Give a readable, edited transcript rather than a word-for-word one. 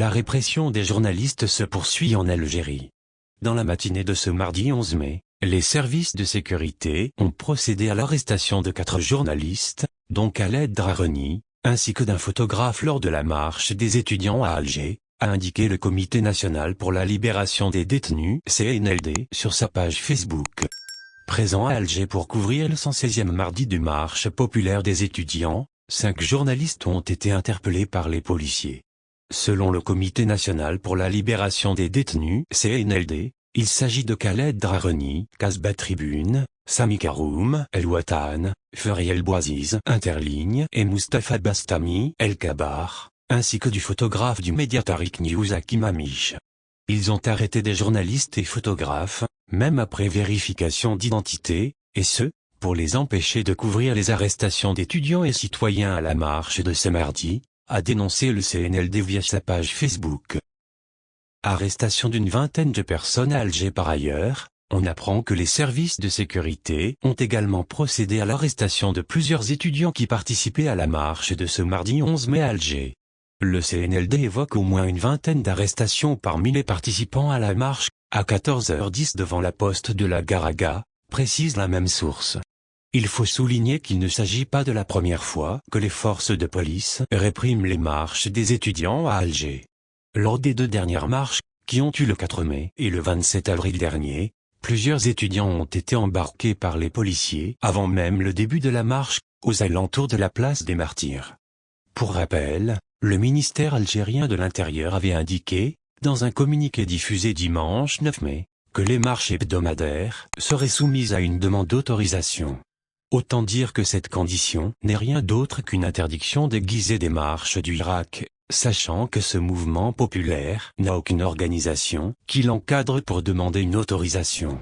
La répression des journalistes se poursuit en Algérie. Dans la matinée de ce mardi 11 mai, les services de sécurité ont procédé à l'arrestation de 4 journalistes, dont Khaled Drareni, ainsi que d'un photographe lors de la marche des étudiants à Alger, a indiqué le Comité national pour la libération des détenus (CNLD) sur sa page Facebook. Présent à Alger pour couvrir le 116e mardi de marche populaire des étudiants, 5 journalistes ont été interpellés par les policiers. Selon le Comité national pour la libération des détenus (CNLD), il s'agit de Khaled Drareni, Kasbah Tribune, Sami Karoum, El Watan, Feriel Bouaziz, Interligne et Mustapha Bastami, El Kabar, ainsi que du photographe du média Tariq News Hakim Amish. Ils ont arrêté des journalistes et photographes, même après vérification d'identité, et ce, pour les empêcher de couvrir les arrestations d'étudiants et citoyens à la marche de ce mardi, a dénoncé le CNLD via sa page Facebook. Arrestation d'une vingtaine de personnes à Alger. Par ailleurs, on apprend que les services de sécurité ont également procédé à l'arrestation de plusieurs étudiants qui participaient à la marche de ce mardi 11 mai à Alger. Le CNLD évoque au moins une vingtaine d'arrestations parmi les participants à la marche, à 14h10 devant la poste de la Garaga, précise la même source. Il faut souligner qu'il ne s'agit pas de la première fois que les forces de police répriment les marches des étudiants à Alger. Lors des 2 dernières marches, qui ont eu le 4 mai et le 27 avril dernier, plusieurs étudiants ont été embarqués par les policiers avant même le début de la marche, aux alentours de la place des Martyrs. Pour rappel, le ministère algérien de l'Intérieur avait indiqué, dans un communiqué diffusé dimanche 9 mai, que les marches hebdomadaires seraient soumises à une demande d'autorisation. Autant dire que cette condition n'est rien d'autre qu'une interdiction déguisée des marches du Irak, sachant que ce mouvement populaire n'a aucune organisation qui l'encadre pour demander une autorisation.